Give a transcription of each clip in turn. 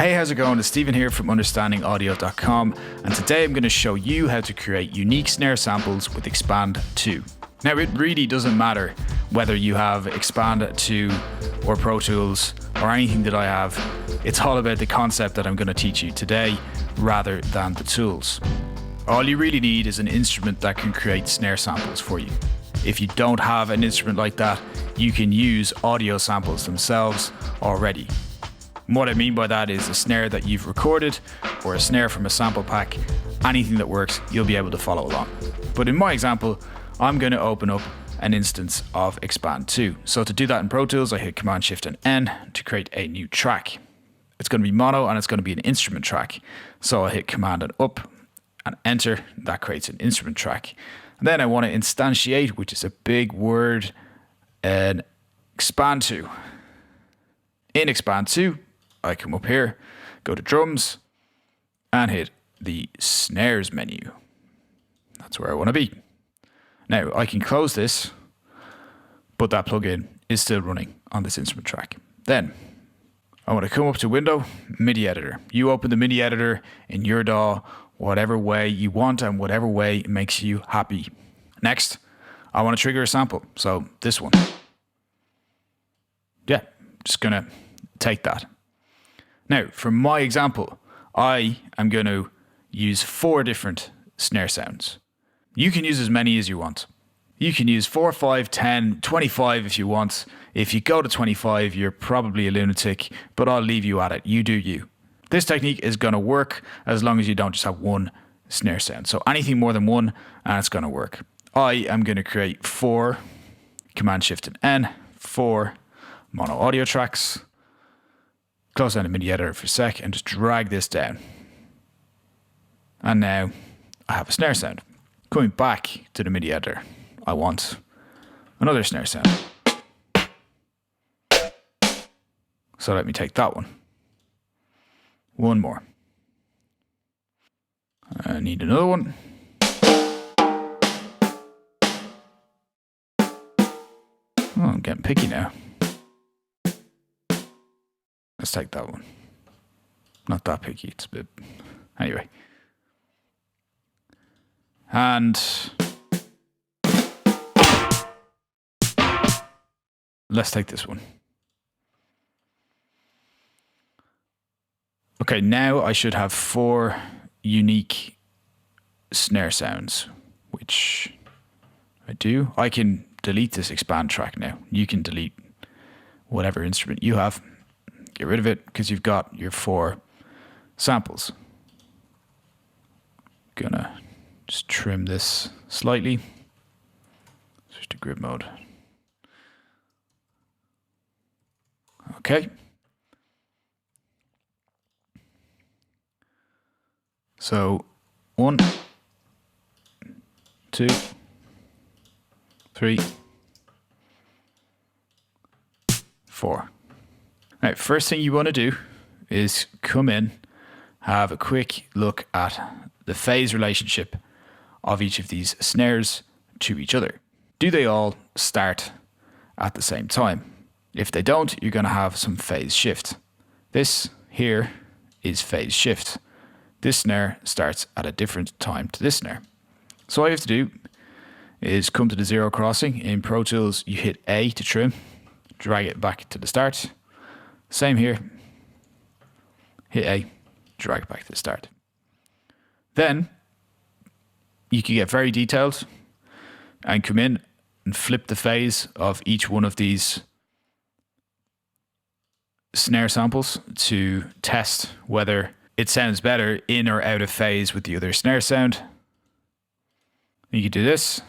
Hey, how's it going? It's Stephen here from understandingaudio.com, and today I'm going to show you how to create unique snare samples with Xpand 2. Now, it really doesn't matter whether you have Xpand 2 or Pro Tools or anything that I have. It's all about the concept that I'm going to teach you today rather than the tools. All you really need is an instrument that can create snare samples for you. If you don't have an instrument like that, you can use audio samples themselves already. What I mean by that is a snare that you've recorded or a snare from a sample pack, anything that works, you'll be able to follow along. But in my example, I'm going to open up an instance of Xpand 2. So to do that in Pro Tools, I hit Command Shift and N to create a new track. It's going to be mono and it's going to be an instrument track. So I hit Command and up and enter. That creates an instrument track. And then I want to instantiate, which is a big word, an Xpand 2. In Xpand 2, I come up here, go to drums, and hit the snares menu. That's where I want to be. Now, I can close this, but that plugin is still running on this instrument track. Then, I want to come up to Window, MIDI Editor. You open the MIDI Editor in your DAW, whatever way you want and whatever way makes you happy. Next, I want to trigger a sample. So, this one. Yeah, just going to take that. Now, for my example, I am going to use 4 different snare sounds. You can use as many as you want. You can use 4, 5, 10, 25 if you want. If you go to 25, you're probably a lunatic, but I'll leave you at it. You do you. This technique is going to work as long as you don't just have one snare sound. So anything more than one, and it's going to work. I am going to create 4, Command Shift and N, 4 mono audio tracks. Close down the MIDI editor for a sec and just drag this down. And now I have a snare sound. Coming back to the MIDI editor, I want another snare sound. So let me take that one. One more. I need another one. Oh, I'm getting picky now. Let's take that one. Not that picky, it's a bit... Anyway. And... let's take this one. Okay, now I should have 4 unique snare sounds, which I do. I can delete this Xpand track now. You can delete whatever instrument you have. Get rid of it because you've got your 4 samples. Gonna just trim this slightly. Switch to grid mode. Okay. So 1, 2, 3, 4. Now, first thing you want to do is come in, have a quick look at the phase relationship of each of these snares to each other. Do they all start at the same time? If they don't, you're going to have some phase shift. This here is phase shift. This snare starts at a different time to this snare. So all you have to do is come to the 0 crossing. In Pro Tools, you hit A to trim, drag it back to the start. Same here. Hit A, drag it back to the start. Then you can get very detailed and come in and flip the phase of each one of these snare samples to test whether it sounds better in or out of phase with the other snare sound. You can do this.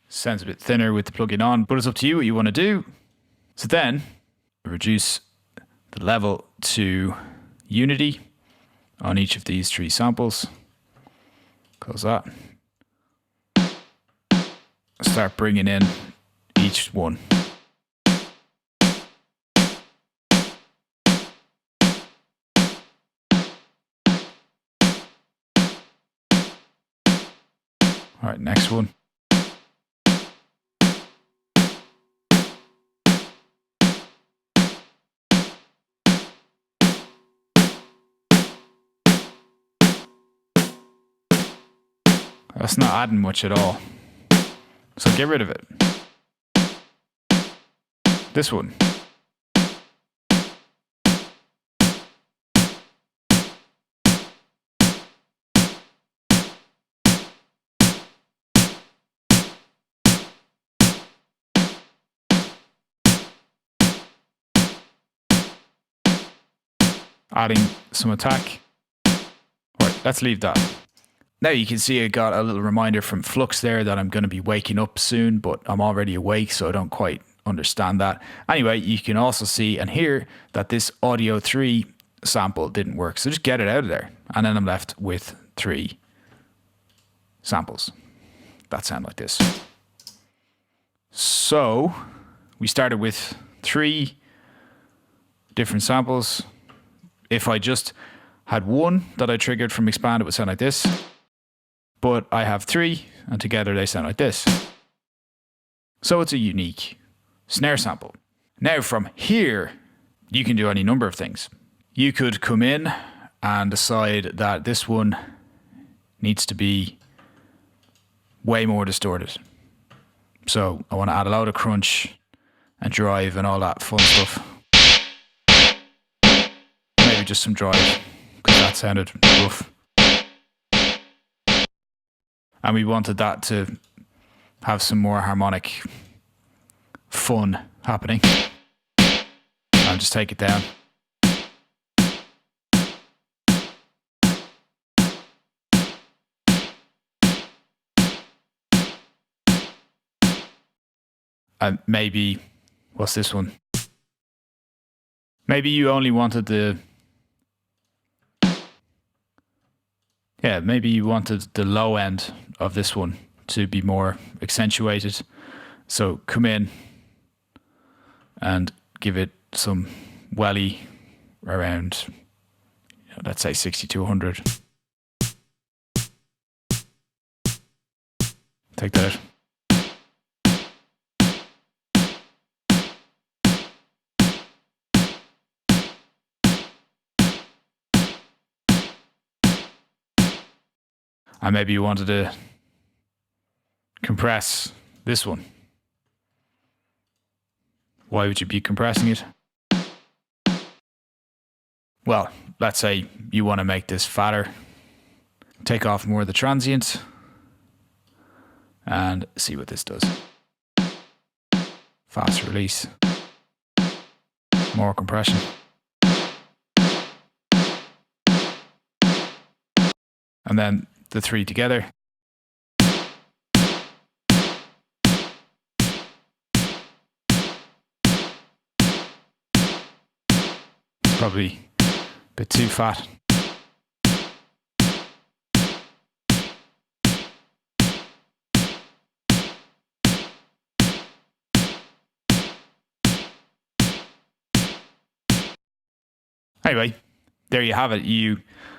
Sounds a bit thinner with the plugin on, but it's up to you what you want to do. So then, reduce the level to unity on each of these 3 samples. Close that. Start bringing in each one. All right, next one. That's not adding much at all. So get rid of it. This one. Adding some attack. Right, let's leave that. Now you can see I got a little reminder from Flux there that I'm going to be waking up soon, but I'm already awake, so I don't quite understand that. Anyway, you can also see and hear that this audio 3 sample didn't work. So just get it out of there. And then I'm left with 3 samples that sound like this. So we started with 3 different samples. If I just had one that I triggered from Xpand, it would sound like this. But I have 3, and together they sound like this. So it's a unique snare sample. Now from here, you can do any number of things. You could come in and decide that this one needs to be way more distorted. So I want to add a load of crunch and drive and all that fun stuff. Maybe just some drive, because that sounded rough. And we wanted that to have some more harmonic fun happening. I'll just take it down. And maybe, what's this one? Maybe you only wanted maybe you wanted the low end of this one to be more accentuated. So come in and give it some welly around, let's say 60 to 100. Take that out. And maybe you wanted to compress this one. Why would you be compressing it? Well, let's say you want to make this fatter. Take off more of the transient and see what this does. Fast release. More compression. And then the 3 together. Probably a bit too fat. Anyway, there you have it. You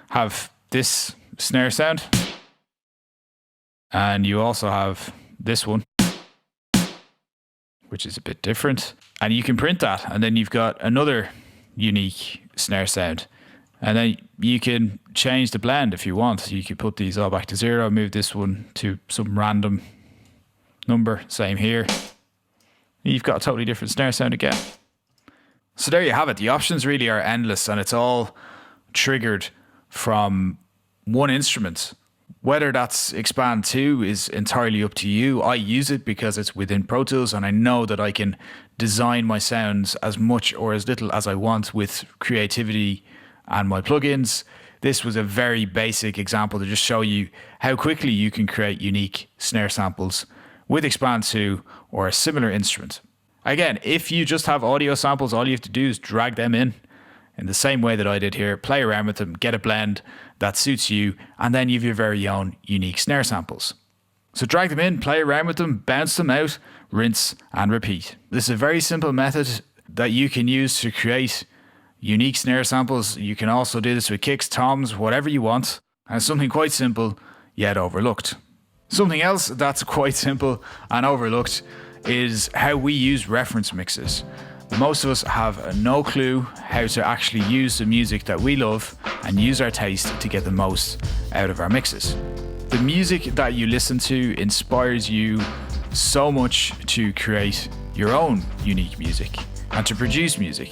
have this snare sound, and you also have this one, which is a bit different, and you can print that, and then you've got another unique snare sound, and then you can change the blend if you want. You could put these all back to 0, move this one to some random number, same here. You've got a totally different snare sound again. So there you have it. The options really are endless, and it's all triggered from one instrument. Whether that's Xpand 2 is entirely up to you. I use it because it's within Pro Tools, and I know that I can design my sounds as much or as little as I want with creativity and my plugins. This was a very basic example to just show you how quickly you can create unique snare samples with Xpand 2 or a similar instrument. Again, if you just have audio samples, all you have to do is drag them in the same way that I did here, play around with them, get a blend that suits you, and then you have your very own unique snare samples. So drag them in, play around with them, bounce them out, rinse and repeat. This is a very simple method that you can use to create unique snare samples. You can also do this with kicks, toms, whatever you want. And it's something quite simple, yet overlooked. Something else that's quite simple and overlooked is how we use reference mixes. Most of us have no clue how to actually use the music that we love and use our taste to get the most out of our mixes. The music that you listen to inspires you so much to create your own unique music and to produce music.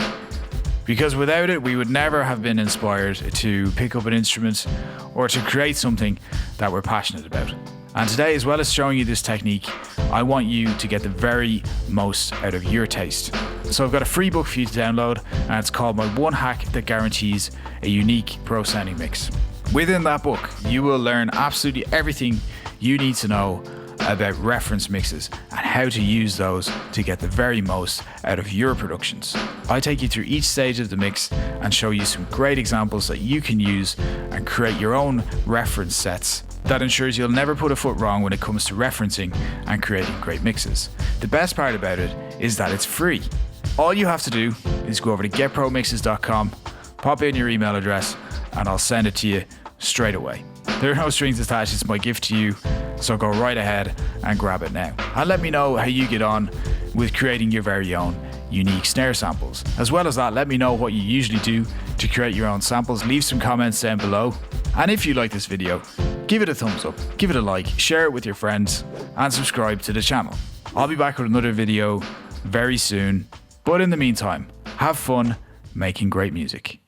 Because without it, we would never have been inspired to pick up an instrument or to create something that we're passionate about. And today, as well as showing you this technique, I want you to get the very most out of your taste. So I've got a free book for you to download, and it's called My One Hack That Guarantees a Unique Pro Sounding Mix. Within that book, you will learn absolutely everything you need to know about reference mixes and how to use those to get the very most out of your productions. I take you through each stage of the mix and show you some great examples that you can use and create your own reference sets that ensures you'll never put a foot wrong when it comes to referencing and creating great mixes. The best part about it is that it's free. All you have to do is go over to getpromixes.com, pop in your email address, and I'll send it to you straight away. There are no strings attached, it's my gift to you, so go right ahead and grab it now. And let me know how you get on with creating your very own unique snare samples. As well as that, let me know what you usually do to create your own samples. Leave some comments down below. And if you like this video, give it a thumbs up, give it a like, share it with your friends, and subscribe to the channel. I'll be back with another video very soon. But in the meantime, have fun making great music.